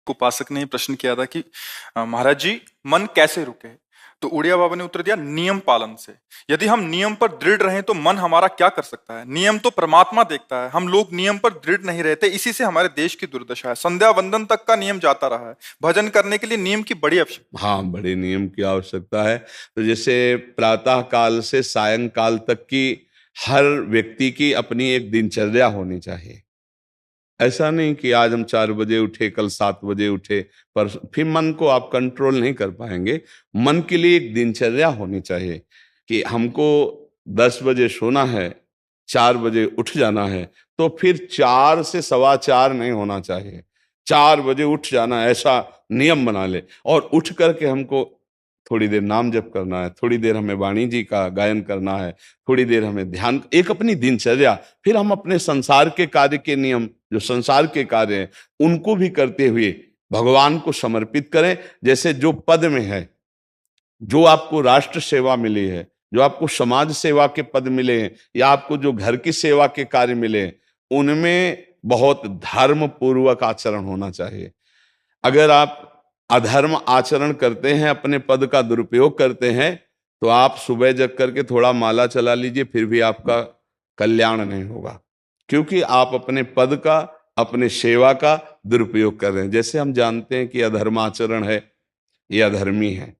उपासक ने प्रश्न किया था कि महाराज जी, मन कैसे रुके? तो उड़िया बाबा ने उत्तर दिया, नियम पालन से। यदि हम नियम पर दृढ़ रहें तो मन हमारा क्या कर सकता है? नियम तो परमात्मा देखता है, हम लोग नियम पर दृढ़ नहीं रहते, इसी से हमारे देश की दुर्दशा है। संध्या वंदन तक का नियम जाता रहा है, भजन करने के लिए नियम की बड़ी आवश्यकता। हाँ, बड़े नियम की आवश्यकता है। तो जैसे प्रातः काल से सायंकाल तक की हर व्यक्ति की अपनी एक दिनचर्या होनी चाहिए। ऐसा नहीं कि आज हम 4 बजे उठे, कल 7 बजे उठे, पर फिर मन को आप कंट्रोल नहीं कर पाएंगे। मन के लिए एक दिनचर्या होनी चाहिए कि हमको 10 बजे सोना है, 4 बजे उठ जाना है, तो फिर 4 से 4:15 नहीं होना चाहिए, 4 बजे उठ जाना, ऐसा नियम बना ले। और उठ करके हमको थोड़ी देर नाम जप करना है, थोड़ी देर हमें वाणी जी का गायन करना है, थोड़ी देर हमें ध्यान, एक अपनी दिनचर्या। फिर हम अपने संसार के कार्य के नियम, जो संसार के कार्य हैं, उनको भी करते हुए भगवान को समर्पित करें। जैसे जो पद में है, जो आपको राष्ट्र सेवा मिली है, जो आपको समाज सेवा के पद मिले हैं, या आपको जो घर की सेवा के कार्य मिले हैं, उनमें बहुत धर्म पूर्वक आचरण होना चाहिए। अगर आप अधर्म आचरण करते हैं, अपने पद का दुरुपयोग करते हैं, तो आप सुबह जग करके थोड़ा माला चला लीजिए, फिर भी आपका कल्याण नहीं होगा, क्योंकि आप अपने पद का, अपने सेवा का दुरुपयोग कर रहे हैं। जैसे हम जानते हैं कि अधर्माचरण है, ये अधर्मी है,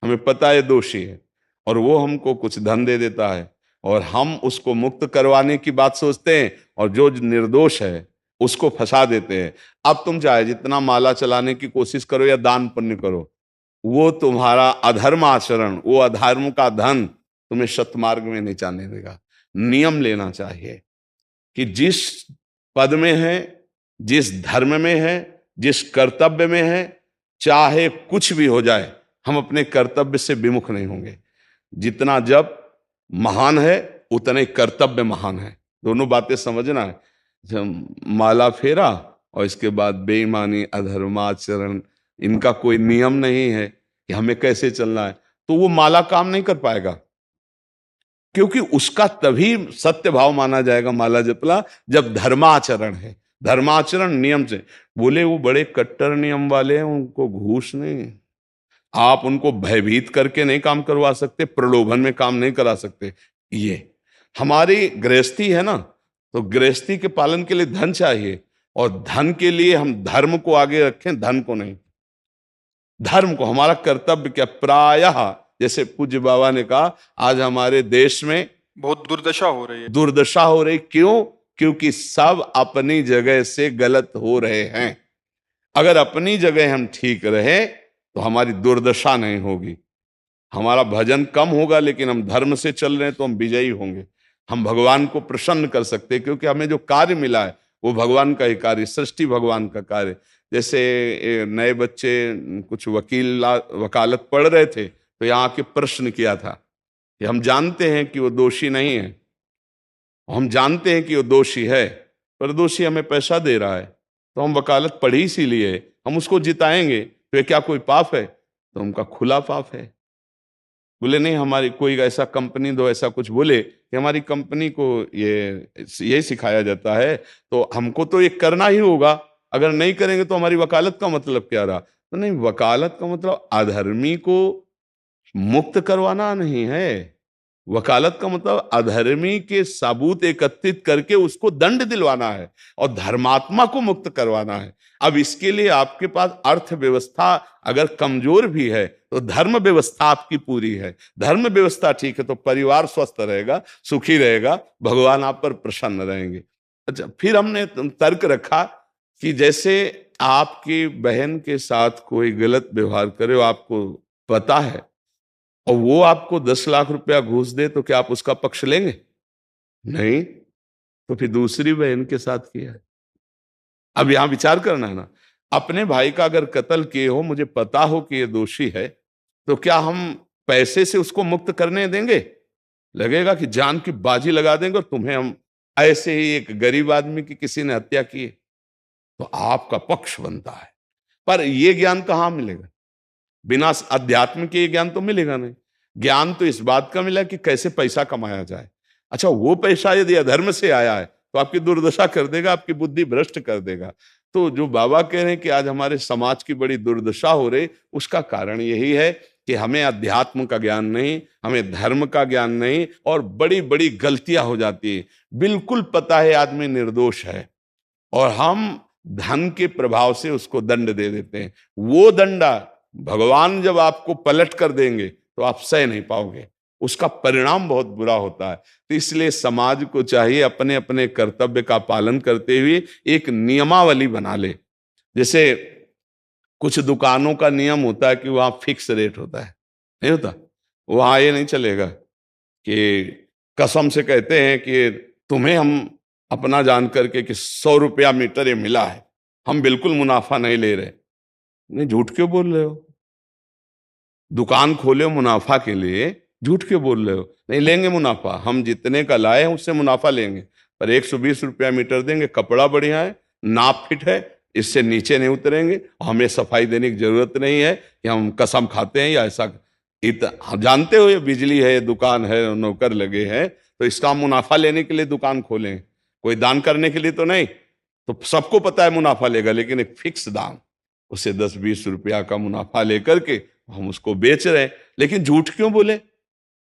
हमें पता है दोषी है, और वो हमको कुछ धन दे देता है, और हम उसको मुक्त करवाने की बात सोचते हैं, और जो निर्दोष है उसको फंसा देते हैं। अब तुम चाहे जितना माला चलाने की कोशिश करो या दान पुण्य करो, वो तुम्हारा अधर्म आचरण, वो अधर्म का धन तुम्हें सतमार्ग में नहीं जाने देगा। नियम लेना चाहिए कि जिस पद में है, जिस धर्म में है, जिस कर्तव्य में है, चाहे कुछ भी हो जाए, हम अपने कर्तव्य से विमुख नहीं होंगे। जितना जप महान है, उतने कर्तव्य महान है। दोनों बातें समझना है। माला फेरा और इसके बाद बेईमानी, अधर्माचरण, इनका कोई नियम नहीं है कि हमें कैसे चलना है, तो वो माला काम नहीं कर पाएगा, क्योंकि उसका तभी सत्य भाव माना जाएगा माला जपला जब धर्माचरण है। धर्माचरण नियम से। बोले वो बड़े कट्टर नियम वाले हैं, उनको घूस नहीं, आप उनको भयभीत करके नहीं काम करवा सकते, प्रलोभन में काम नहीं करा सकते। ये हमारी गृहस्थी है ना, तो गृहस्थी के पालन के लिए धन चाहिए, और धन के लिए हम धर्म को आगे रखें, धन को नहीं। धर्म को, हमारा कर्तव्य क्या, प्रायः जैसे पूज्य बाबा ने कहा, आज हमारे देश में बहुत दुर्दशा हो रही है। दुर्दशा हो रही, क्यों? क्योंकि सब अपनी जगह से गलत हो रहे हैं। अगर अपनी जगह हम ठीक रहे तो हमारी दुर्दशा नहीं होगी। हमारा भजन कम होगा, लेकिन हम धर्म से चल रहे हैं तो हम विजयी होंगे। हम भगवान को प्रसन्न कर सकते हैं, क्योंकि हमें जो कार्य मिला है वो भगवान का ही कार्य, सृष्टि भगवान का कार्य। जैसे नए बच्चे कुछ वकालत पढ़ रहे थे, तो यहाँ के प्रश्न किया था कि हम जानते हैं कि वो दोषी नहीं है, हम जानते हैं कि वो दोषी है, पर दोषी हमें पैसा दे रहा है, तो हम वकालत पढ़ी इसीलिए, हम उसको जिताएंगे, तो ये क्या कोई पाप है? तो उनका खुला पाप है। बोले नहीं, हमारी कोई ऐसा कंपनी दो, ऐसा कुछ बोले कि हमारी कंपनी को ये सिखाया जाता है, तो हमको तो ये करना ही होगा, अगर नहीं करेंगे तो हमारी वकालत का मतलब क्या रहा? तो नहीं, वकालत का मतलब अधर्मी को मुक्त करवाना नहीं है। वकालत का मतलब अधर्मी के सबूत एकत्रित करके उसको दंड दिलवाना है, और धर्मात्मा को मुक्त करवाना है। अब इसके लिए आपके पास अर्थव्यवस्था अगर कमजोर भी है, तो धर्म व्यवस्था आपकी पूरी है। धर्म व्यवस्था ठीक है तो परिवार स्वस्थ रहेगा, सुखी रहेगा, भगवान आप पर प्रसन्न रहेंगे। अच्छा, फिर हमने तर्क रखा कि जैसे आपकी बहन के साथ कोई गलत व्यवहार करे, आपको पता है, और वो आपको 10 लाख रुपया घूस दे, तो क्या आप उसका पक्ष लेंगे? नहीं। तो फिर दूसरी बहन के साथ किया है। अब यहां विचार करना है ना, अपने भाई का अगर कत्ल किए हो, मुझे पता हो कि ये दोषी है, तो क्या हम पैसे से उसको मुक्त करने देंगे? लगेगा कि जान की बाजी लगा देंगे, और तुम्हें हम, ऐसे ही एक गरीब आदमी की किसी ने हत्या की है, तो आपका पक्ष बनता है। पर यह ज्ञान कहां मिलेगा? बिना अध्यात्म के ज्ञान तो मिलेगा नहीं। ज्ञान तो इस बात का मिला कि कैसे पैसा कमाया जाए। अच्छा, वो पैसा यदि अधर्म से आया है तो आपकी दुर्दशा कर देगा, आपकी बुद्धि भ्रष्ट कर देगा। तो जो बाबा कह रहे हैं कि आज हमारे समाज की बड़ी दुर्दशा हो रही, उसका कारण यही है कि हमें अध्यात्म का ज्ञान नहीं, हमें धर्म का ज्ञान नहीं, और बड़ी बड़ी गलतियां हो जाती है। बिल्कुल पता है आदमी निर्दोष है और हम धन के प्रभाव से उसको दंड दे देते हैं। वो दंडा भगवान जब आपको पलट कर देंगे तो आप सह नहीं पाओगे, उसका परिणाम बहुत बुरा होता है। तो इसलिए समाज को चाहिए अपने अपने कर्तव्य का पालन करते हुए एक नियमावली बना ले। जैसे कुछ दुकानों का नियम होता है कि वहां फिक्स रेट होता है, नहीं होता? वहां ये नहीं चलेगा कि कसम से कहते हैं कि तुम्हें हम अपना जान करके कि 100 रुपया मीटर ये मिला है, हम बिल्कुल मुनाफा नहीं ले रहे। नहीं, झूठ क्यों बोल रहे हो? दुकान खोले हो मुनाफा के लिए, झूठ क्यों बोल रहे हो? नहीं लेंगे मुनाफा, हम जितने का लाए हैं उससे मुनाफा लेंगे, पर 120 रुपया मीटर देंगे, कपड़ा बढ़िया है, नाप फिट है, इससे नीचे नहीं उतरेंगे, हमें सफाई देने की जरूरत नहीं है कि हम कसम खाते हैं या ऐसा। हम जानते हो ये बिजली है, ये दुकान है, नौकर लगे हैं, तो इसका मुनाफा लेने के लिए दुकान खोलें, कोई दान करने के लिए तो नहीं। तो सबको पता है मुनाफा लेगा, लेकिन एक फिक्स दाम, उसे 10-20 रुपया का मुनाफा लेकर के हम उसको बेच रहे हैं। लेकिन झूठ क्यों बोले?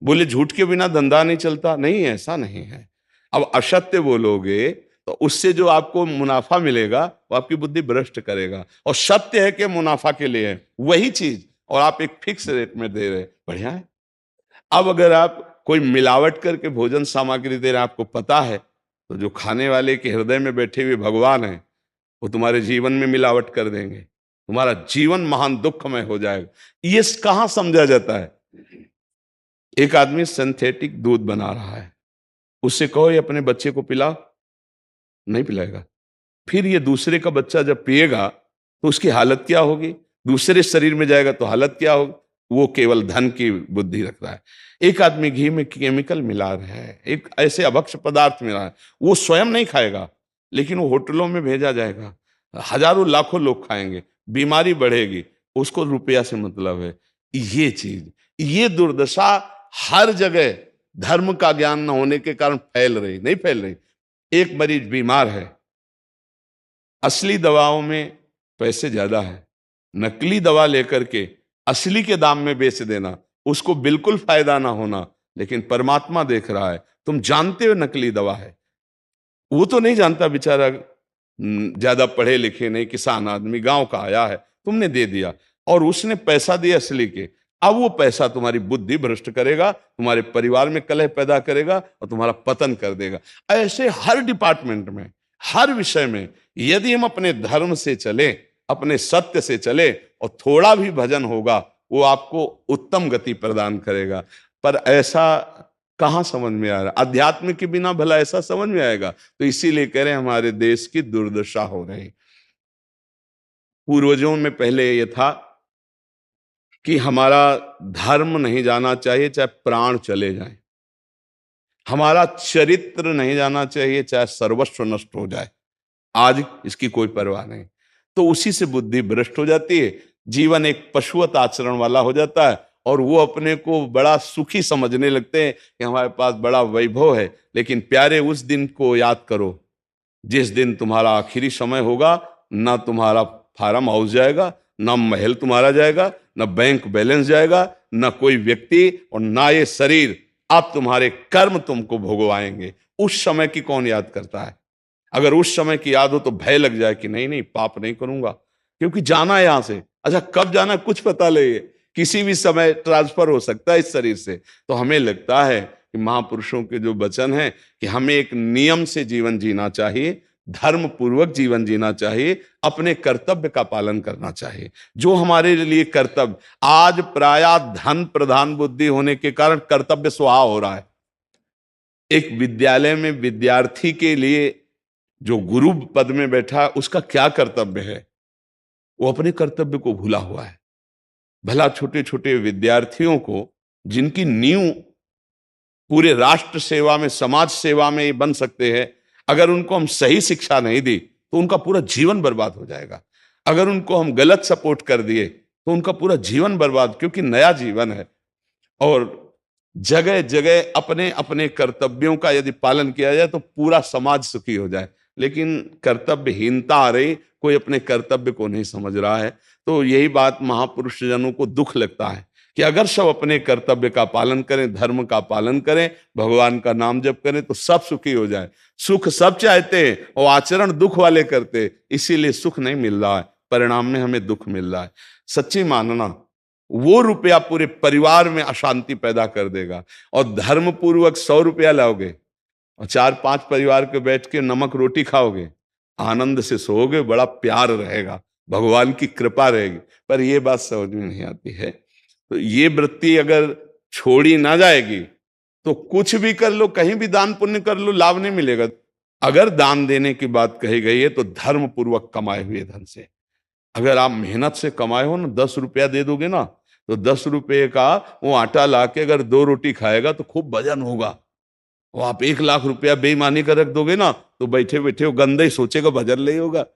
बोले झूठ के बिना धंधा नहीं चलता। नहीं, ऐसा नहीं है। अब असत्य बोलोगे तो उससे जो आपको मुनाफा मिलेगा वो आपकी बुद्धि भ्रष्ट करेगा, और सत्य है कि मुनाफा के लिए है वही चीज, और आप एक फिक्स रेट में दे रहे, बढ़िया है। अब अगर आप कोई मिलावट करके भोजन सामग्री दे रहे, आपको पता है, तो जो खाने वाले के हृदय में बैठे हुए भगवान है वो तुम्हारे जीवन में मिलावट कर देंगे, तुम्हारा जीवन महान दुखमय हो जाएगा। ये कहां समझा जाता है? एक आदमी सिंथेटिक दूध बना रहा है, उससे कहो ये अपने बच्चे को पिला, नहीं पिलाएगा। फिर ये दूसरे का बच्चा जब पिएगा तो उसकी हालत क्या होगी? दूसरे शरीर में जाएगा तो हालत क्या होगी? वो केवल धन की बुद्धि रख रहा है। एक आदमी घी में केमिकल मिला रहा है, एक ऐसे अभक्ष्य पदार्थ मिला है, वो स्वयं नहीं खाएगा, लेकिन वो होटलों में भेजा जाएगा, हजारों लाखों लोग खाएंगे, बीमारी बढ़ेगी, उसको रुपया से मतलब है। ये चीज, ये दुर्दशा हर जगह धर्म का ज्ञान न होने के कारण फैल रही, नहीं फैल रही। एक मरीज बीमार है, असली दवाओं में पैसे ज्यादा है, नकली दवा लेकर के असली के दाम में बेच देना, उसको बिल्कुल फायदा ना होना। लेकिन परमात्मा देख रहा है, तुम जानते हो नकली दवा है, वो तो नहीं जानता बेचारा, ज्यादा पढ़े लिखे नहीं, किसान आदमी गांव का आया है, तुमने दे दिया और उसने पैसा दिया असली के। अब वो पैसा तुम्हारी बुद्धि भ्रष्ट करेगा, तुम्हारे परिवार में कलह पैदा करेगा और तुम्हारा पतन कर देगा। ऐसे हर डिपार्टमेंट में, हर विषय में यदि हम अपने धर्म से चले, अपने सत्य से चले और थोड़ा भी भजन होगा, वो आपको उत्तम गति प्रदान करेगा। पर ऐसा कहां समझ में आ रहा? अध्यात्म के बिना भला ऐसा समझ में आएगा? तो इसीलिए कह रहे हैं हमारे देश की दुर्दशा हो रही। पूर्वजों में पहले यह था कि हमारा धर्म नहीं जाना चाहिए चाहे प्राण चले जाएं, हमारा चरित्र नहीं जाना चाहिए चाहे सर्वस्व नष्ट हो जाए। आज इसकी कोई परवाह नहीं, तो उसी से बुद्धि भ्रष्ट हो जाती है, जीवन एक पशुवत आचरण वाला हो जाता है, और वो अपने को बड़ा सुखी समझने लगते हैं कि हमारे पास बड़ा वैभव है। लेकिन प्यारे, उस दिन को याद करो जिस दिन तुम्हारा आखिरी समय होगा, ना तुम्हारा फार्म हाउस जाएगा, ना महल तुम्हारा जाएगा, ना बैंक बैलेंस जाएगा, ना कोई व्यक्ति, और ना ये शरीर। आप तुम्हारे कर्म तुमको भोगवाएंगे। उस समय की कौन याद करता है? अगर उस समय की याद हो तो भय लग जाए कि नहीं नहीं, पाप नहीं करूंगा, क्योंकि जाना है यहां से। अच्छा, कब जाना कुछ पता नहीं, किसी भी समय ट्रांसफर हो सकता है इस शरीर से। तो हमें लगता है कि महापुरुषों के जो वचन है कि हमें एक नियम से जीवन जीना चाहिए, धर्म पूर्वक जीवन जीना चाहिए, अपने कर्तव्य का पालन करना चाहिए। जो हमारे लिए कर्तव्य, आज प्रायः धन प्रधान बुद्धि होने के कारण कर्तव्य स्वाहा हो रहा है। एक विद्यालय में विद्यार्थी के लिए जो गुरु पद में बैठा, उसका क्या कर्तव्य है? वो अपने कर्तव्य को भूला हुआ है। भला छोटे छोटे विद्यार्थियों को, जिनकी नींव पूरे राष्ट्र सेवा में, समाज सेवा में ये बन सकते हैं, अगर उनको हम सही शिक्षा नहीं दी तो उनका पूरा जीवन बर्बाद हो जाएगा। अगर उनको हम गलत सपोर्ट कर दिए तो उनका पूरा जीवन बर्बाद, क्योंकि नया जीवन है। और जगह जगह अपने अपने कर्तव्यों का यदि पालन किया जाए तो पूरा समाज सुखी हो जाए। लेकिन कर्तव्यहीनता आ रही, कोई अपने कर्तव्य को नहीं समझ रहा है। तो यही बात महापुरुष जनों को दुख लगता है कि अगर सब अपने कर्तव्य का पालन करें, धर्म का पालन करें, भगवान का नाम जप करें तो सब सुखी हो जाए। सुख सब चाहते हैं और आचरण दुख वाले करते, इसीलिए सुख नहीं मिल रहा है, परिणाम में हमें दुख मिल रहा है। सच्ची मानना, वो रुपया पूरे परिवार में अशांति पैदा कर देगा। और धर्म पूर्वक 100 रुपया लाओगे और 4-5 परिवार के बैठ के नमक रोटी खाओगे, आनंद से सोओगे, बड़ा प्यार रहेगा, भगवान की कृपा रहेगी। पर ये बात समझ में नहीं आती है। तो ये वृत्ति अगर छोड़ी ना जाएगी तो कुछ भी कर लो, कहीं भी दान पुण्य कर लो, लाभ नहीं मिलेगा। अगर दान देने की बात कही गई है तो धर्म पूर्वक कमाए हुए धन से। अगर आप मेहनत से कमाए हो ना, 10 रुपया दे दोगे ना, तो 10 रुपये का वो आटा लाके अगर 2 रोटी खाएगा तो खूब वजन होगा। और आप 1 लाख रुपया बेईमानी कर रख दोगे ना, तो बैठे बैठे वो गंदा ही सोचेगा, भजन नहीं होगा।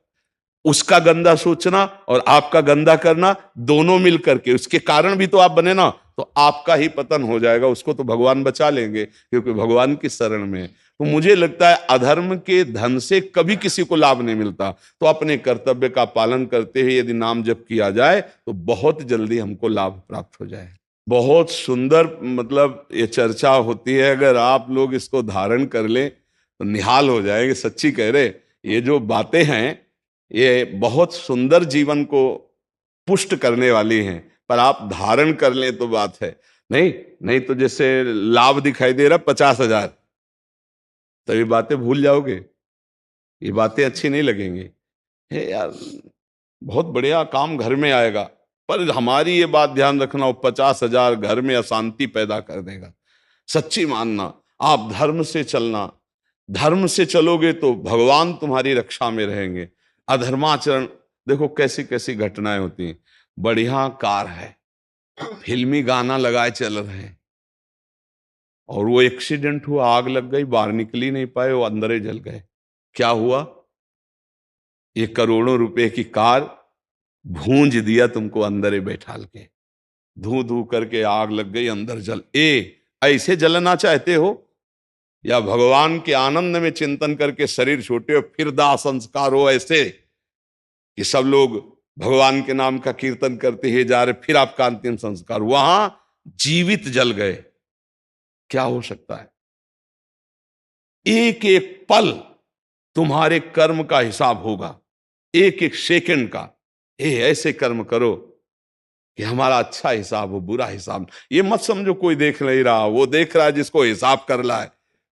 उसका गंदा सोचना और आपका गंदा करना दोनों मिल करके, उसके कारण भी तो आप बने ना, तो आपका ही पतन हो जाएगा। उसको तो भगवान बचा लेंगे क्योंकि भगवान की शरण में। तो मुझे लगता है अधर्म के धन से कभी किसी को लाभ नहीं मिलता। तो अपने कर्तव्य का पालन करते हुए यदि नाम जप किया जाए तो बहुत जल्दी हमको लाभ प्राप्त हो जाए। बहुत सुंदर मतलब ये चर्चा होती है, अगर आप लोग इसको धारण कर लें तो निहाल हो जाएंगे। सच्ची कह रहे, ये जो बातें हैं ये बहुत सुंदर जीवन को पुष्ट करने वाली हैं, पर आप धारण कर लें तो बात है। नहीं तो जैसे लाभ दिखाई दे रहा 50,000, तो ये बातें भूल जाओगे, ये बातें अच्छी नहीं लगेंगी। हे यार, बहुत बढ़िया काम घर में आएगा, पर हमारी ये बात ध्यान रखना, वो 50,000 घर में अशांति पैदा कर देगा। सच्ची मानना, आप धर्म से चलना, धर्म से चलोगे तो भगवान तुम्हारी रक्षा में रहेंगे। अधर्माचरण, देखो कैसी कैसी घटनाएं होती हैं। बढ़िया कार है, फिल्मी गाना लगाए चल रहे हैं, और वो एक्सीडेंट हुआ, आग लग गई, बाहर निकल ही नहीं पाए, वो अंदर ही जल गए। क्या हुआ? ये करोड़ों रुपए की कार भूंज दिया तुमको अंदर ही बैठाल के, धू धू करके आग लग गई, अंदर जल। ऐसे जलना चाहते हो या भगवान के आनंद में चिंतन करके शरीर छोटे हो, फिर दाह संस्कार हो ऐसे कि सब लोग भगवान के नाम का कीर्तन करते ही जा रहे, फिर आपका अंतिम संस्कार, वहां जीवित जल गए। क्या हो सकता है? एक एक पल तुम्हारे कर्म का हिसाब होगा, एक एक सेकंड का। ऐसे कर्म करो कि हमारा अच्छा हिसाब हो, बुरा हिसाब। ये मत समझो कोई देख नहीं रहा, वो देख रहा है जिसको हिसाब करना है,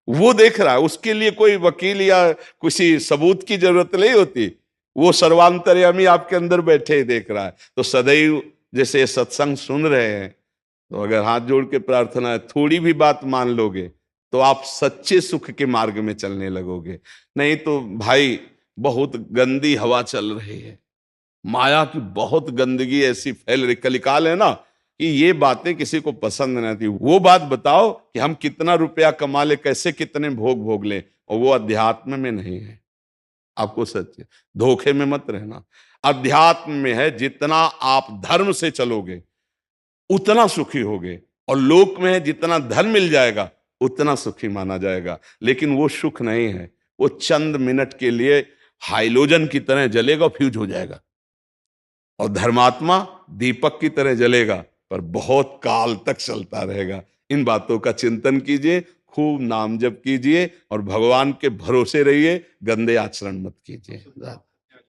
वो देख रहा है। उसके लिए कोई वकील या किसी सबूत की जरूरत नहीं होती, वो सर्वांतर्यामी आपके अंदर बैठे ही देख रहा है। तो सदैव जैसे सत्संग सुन रहे हैं, तो अगर हाथ जोड़ के प्रार्थना है, थोड़ी भी बात मान लोगे तो आप सच्चे सुख के मार्ग में चलने लगोगे। नहीं तो भाई बहुत गंदी हवा चल रही है, माया की बहुत गंदगी ऐसी फैल रही, कलिकाल है ना, कि ये बातें किसी को पसंद नहीं आती। वो बात बताओ कि हम कितना रुपया कमा ले, कैसे कितने भोग भोग ले, और वो अध्यात्म में नहीं है। आपको सच धोखे में मत रहना, अध्यात्म में है। जितना आप धर्म से चलोगे उतना सुखी होगे, और लोक में है जितना धन मिल जाएगा उतना सुखी माना जाएगा। लेकिन वो सुख नहीं है, वो चंद मिनट के लिए हाइलोजन की तरह जलेगा, फ्यूज हो जाएगा। और धर्मात्मा दीपक की तरह जलेगा, पर बहुत काल तक चलता रहेगा। इन बातों का चिंतन कीजिए, खूब नाम जप कीजिए और भगवान के भरोसे रहिए, गंदे आचरण मत कीजिए।